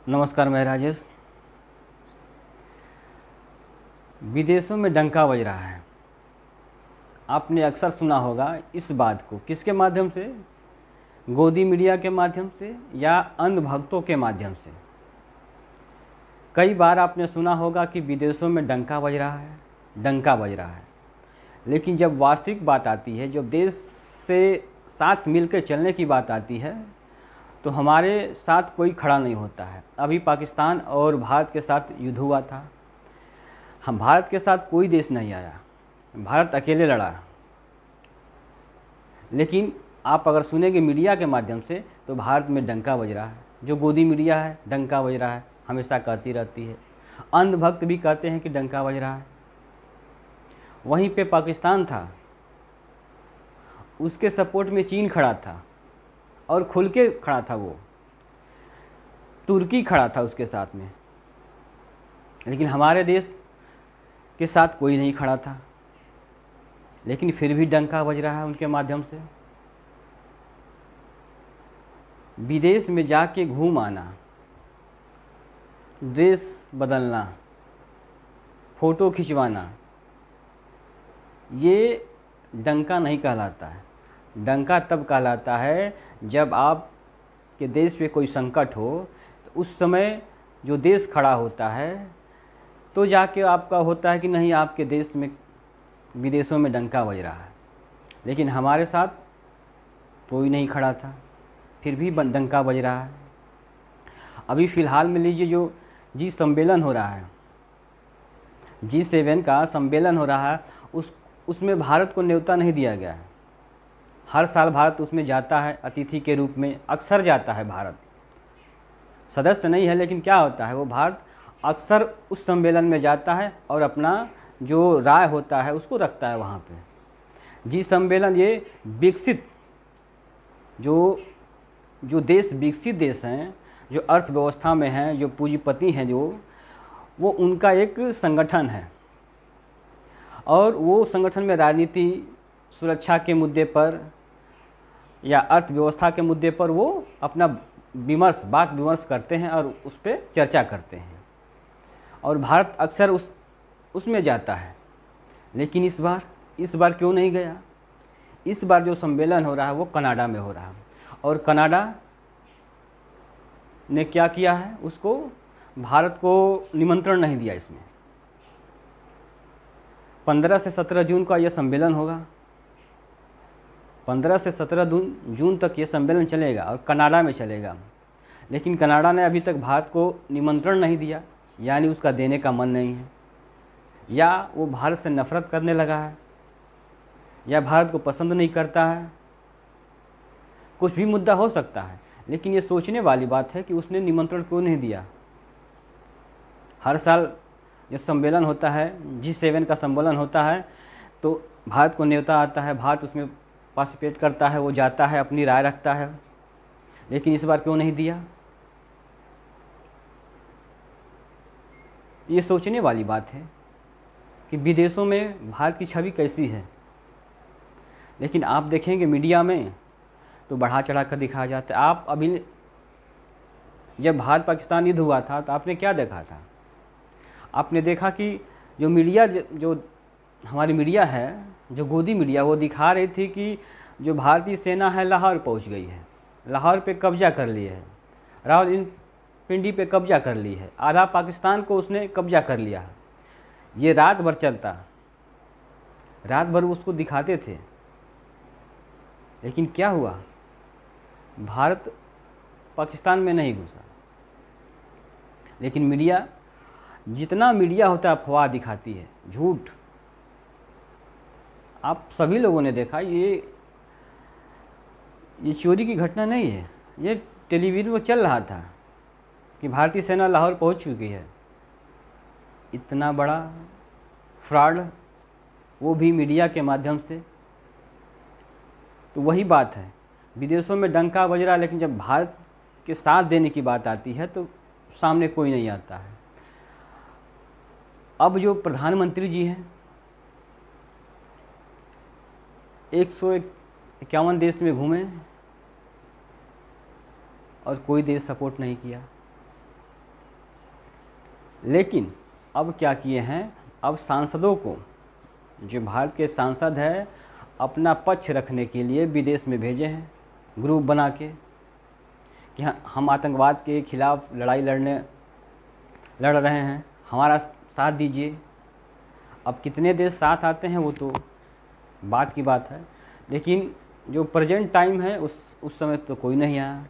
नमस्कार, मैं राजेश। विदेशों में डंका बज रहा है। आपने अक्सर सुना होगा इस बात को, किसके माध्यम से? गोदी मीडिया के माध्यम से या अंधभक्तों के माध्यम से। कई बार आपने सुना होगा कि विदेशों में डंका बज रहा है, डंका बज रहा है। लेकिन जब वास्तविक बात आती है, जब देश से साथ मिलकर चलने की बात आती है, तो हमारे साथ कोई खड़ा नहीं होता है। अभी पाकिस्तान और भारत के साथ युद्ध हुआ था। हम भारत के साथ कोई देश नहीं आया, भारत अकेले लड़ा। लेकिन आप अगर सुनेंगे मीडिया के माध्यम से, तो भारत में डंका बज रहा है। जो गोदी मीडिया है, डंका बज रहा है, हमेशा कहती रहती है। अंधभक्त भी कहते हैं कि डंका बज रहा है। वहीं पे पाकिस्तान था, उसके सपोर्ट में चीन खड़ा था और खुल के खड़ा था। वो तुर्की खड़ा था उसके साथ में। लेकिन हमारे देश के साथ कोई नहीं खड़ा था, लेकिन फिर भी डंका बज रहा है उनके माध्यम से। विदेश में जाके घूम आना, ड्रेस बदलना, फ़ोटो खिंचवाना, ये डंका नहीं कहलाता है। डंका तब कहलाता है जब आपके देश पे कोई संकट हो, तो उस समय जो देश खड़ा होता है, तो जाके आपका होता है कि नहीं, आपके देश में, विदेशों में डंका बज रहा है। लेकिन हमारे साथ कोई नहीं खड़ा था, फिर भी डंका बज रहा है। अभी फ़िलहाल में लीजिए, जो जी सम्मेलन हो रहा है, G7 का सम्मेलन हो रहा है, उसमें भारत को न्योता नहीं दिया गया है। हर साल भारत उसमें जाता है अतिथि के रूप में, अक्सर जाता है भारत। सदस्य नहीं है, लेकिन क्या होता है, वो भारत अक्सर उस सम्मेलन में जाता है और अपना जो राय होता है उसको रखता है वहाँ पे। जी सम्मेलन ये विकसित, जो देश विकसित देश हैं, जो अर्थव्यवस्था में हैं, जो पूंजीपति हैं, वो उनका एक संगठन है। और वो संगठन में राजनीति, सुरक्षा के मुद्दे पर या अर्थव्यवस्था के मुद्दे पर वो अपना बात विमर्श करते हैं और उस पर चर्चा करते हैं। और भारत अक्सर उसमें जाता है। लेकिन इस बार क्यों नहीं गया? इस बार जो सम्मेलन हो रहा है वो कनाडा में हो रहा है। और कनाडा ने क्या किया है, उसको, भारत को निमंत्रण नहीं दिया। इसमें 15 से 17 जून का यह सम्मेलन होगा। 15 से 17 जून तक ये सम्मेलन चलेगा और कनाडा में चलेगा। लेकिन कनाडा ने अभी तक भारत को निमंत्रण नहीं दिया, यानी उसका देने का मन नहीं है, या वो भारत से नफरत करने लगा है, या भारत को पसंद नहीं करता है। कुछ भी मुद्दा हो सकता है, लेकिन ये सोचने वाली बात है कि उसने निमंत्रण क्यों नहीं दिया। हर साल ये सम्मेलन होता है, G7 का सम्मेलन होता है, तो भारत को न्योता आता है, भारत उसमें पार्टिसिपेट करता है, वो जाता है, अपनी राय रखता है। लेकिन इस बार क्यों नहीं दिया? ये सोचने वाली बात है कि विदेशों में भारत की छवि कैसी है। लेकिन आप देखेंगे मीडिया में तो बढ़ा चढ़ा कर दिखाया जाता है। आप अभी, जब भारत पाकिस्तान युद्ध हुआ था, तो आपने क्या देखा था? आपने देखा कि जो मीडिया, जो हमारी मीडिया है, जो गोदी मीडिया, वो दिखा रही थी कि जो भारतीय सेना है लाहौर पहुंच गई है, लाहौर पे कब्जा कर लिया है, रावलपिंडी पे कब्जा कर ली है, आधा पाकिस्तान को उसने कब्जा कर लिया है। ये रात भर चलता, रात भर उसको दिखाते थे। लेकिन क्या हुआ? भारत पाकिस्तान में नहीं घुसा। लेकिन मीडिया, जितना मीडिया होता है, अफवाह दिखाती है, झूठ। आप सभी लोगों ने देखा, ये चोरी की घटना नहीं है। ये टेलीविज़न में चल रहा था कि भारतीय सेना लाहौर पहुंच चुकी है। इतना बड़ा फ्रॉड, वो भी मीडिया के माध्यम से। तो वही बात है, विदेशों में डंका बज रहा, लेकिन जब भारत के साथ देने की बात आती है तो सामने कोई नहीं आता है। अब जो प्रधानमंत्री जी हैं, 151 देश में घूमे और कोई देश सपोर्ट नहीं किया। लेकिन अब क्या किए हैं, अब सांसदों को, जो भारत के सांसद हैं, अपना पक्ष रखने के लिए विदेश में भेजे हैं ग्रुप बना के कि हम आतंकवाद के खिलाफ लड़ाई लड़ रहे हैं, हमारा साथ दीजिए। अब कितने देश साथ आते हैं वो तो बात की बात है, लेकिन जो प्रेजेंट टाइम है उस समय तो कोई नहीं आया।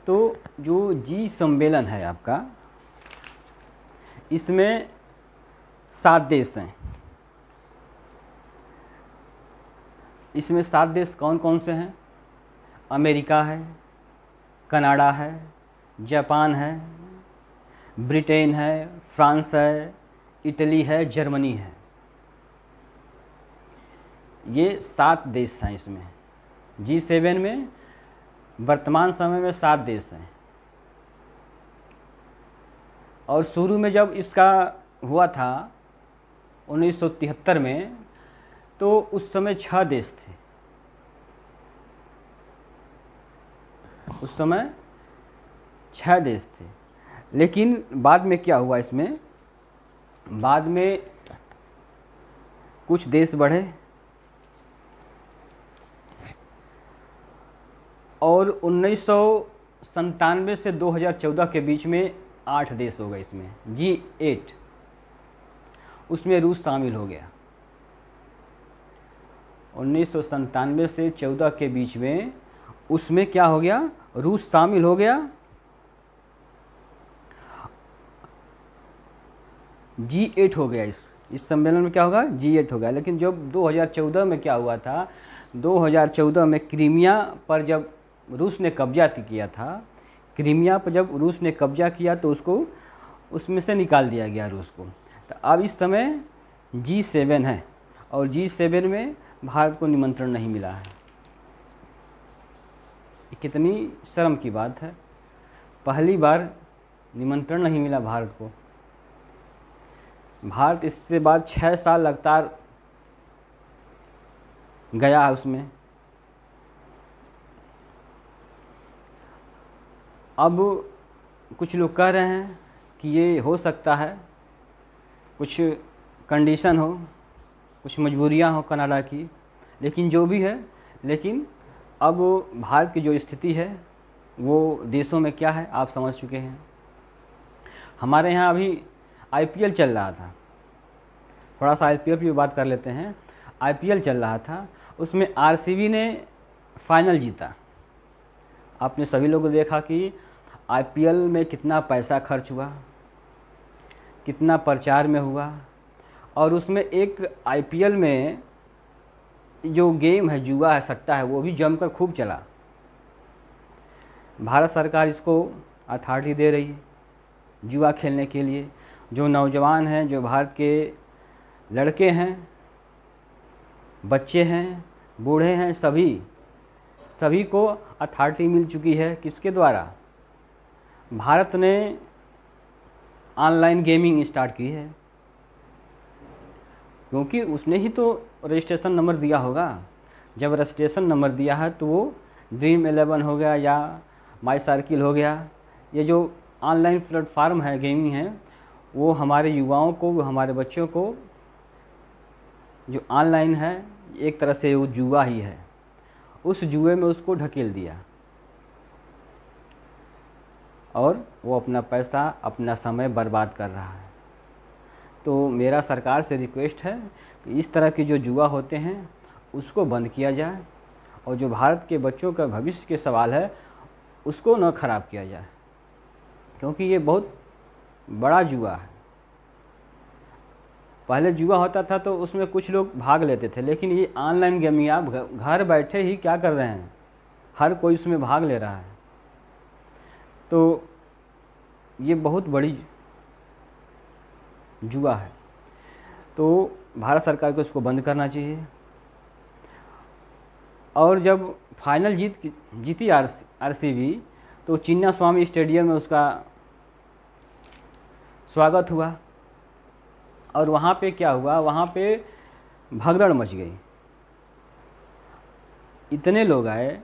तो जो जी सम्मेलन है आपका, इसमें 7 देश हैं। इसमें 7 देश कौन कौन से हैं? अमेरिका है, कनाडा है, जापान है, ब्रिटेन है, फ्रांस है, इटली है, जर्मनी है। ये 7 देश हैं इसमें। G7 में वर्तमान समय में 7 देश हैं। और शुरू में जब इसका हुआ था 1973 में, तो उस समय 6 देश थे। उस समय 6 देश थे, लेकिन बाद में क्या हुआ, इसमें बाद में कुछ देश बढ़े और 1997 से 2014 के बीच में 8 देश हो गए इसमें, G8। उसमें रूस शामिल हो गया। 1997 से 14 के बीच में उसमें क्या हो गया, रूस शामिल हो गया। G8 हो गया। इस सम्मेलन में क्या होगा, G8 हो गया। लेकिन जब 2014 में क्या हुआ था, 2014 में क्रीमिया पर जब रूस ने कब्जा किया था, क्रीमिया पर जब रूस ने कब्जा किया तो उसको उसमें से निकाल दिया गया रूस को। तो अब इस समय G7 है और G7 में भारत को निमंत्रण नहीं मिला है। ये कितनी शर्म की बात है, पहली बार निमंत्रण नहीं मिला भारत को। भारत इससे बाद 6 साल लगातार गया है उसमें। अब कुछ लोग कह रहे हैं कि ये हो सकता है कुछ कंडीशन हो, कुछ मजबूरियां हो कनाडा की, लेकिन जो भी है, लेकिन अब भारत की जो स्थिति है वो देशों में क्या है आप समझ चुके हैं। हमारे यहाँ अभी IPL चल रहा था, थोड़ा सा IPL की बात कर लेते हैं। IPL चल रहा था, उसमें RCB ने फाइनल जीता। आपने सभी लोगों ने देखा कि IPL में कितना पैसा खर्च हुआ, कितना प्रचार में हुआ, और उसमें एक IPL में जो गेम है, जुआ है, सट्टा है, वो भी जमकर खूब चला। भारत सरकार इसको अथॉरिटी दे रही है जुआ खेलने के लिए। जो नौजवान हैं, जो भारत के लड़के हैं, बच्चे हैं, बूढ़े हैं, सभी को अथॉरिटी मिल चुकी है। किसके द्वारा? भारत ने ऑनलाइन गेमिंग स्टार्ट की है, क्योंकि उसने ही तो रजिस्ट्रेशन नंबर दिया होगा। जब रजिस्ट्रेशन नंबर दिया है तो वो ड्रीम 11 हो गया या माई सर्किल हो गया, ये जो ऑनलाइन प्लेटफार्म है, गेमिंग है, वो हमारे युवाओं को, हमारे बच्चों को, जो ऑनलाइन है, एक तरह से वो जुआ ही है। उस जुए में उसको ढकेल दिया और वो अपना पैसा, अपना समय बर्बाद कर रहा है। तो मेरा सरकार से रिक्वेस्ट है कि इस तरह के जो जुआ होते हैं उसको बंद किया जाए, और जो भारत के बच्चों का भविष्य के सवाल है उसको न ख़राब किया जाए, क्योंकि ये बहुत बड़ा जुआ है। पहले जुआ होता था तो उसमें कुछ लोग भाग लेते थे, लेकिन ये ऑनलाइन गेमिंग, आप घर बैठे ही क्या कर रहे हैं, हर कोई इसमें भाग ले रहा है। तो ये बहुत बड़ी जुआ है, तो भारत सरकार को इसको बंद करना चाहिए। और जब फाइनल जीती RCB, तो चिन्ना स्वामी स्टेडियम में उसका स्वागत हुआ, और वहाँ पे क्या हुआ, वहाँ पे भगदड़ मच गई। इतने लोग आए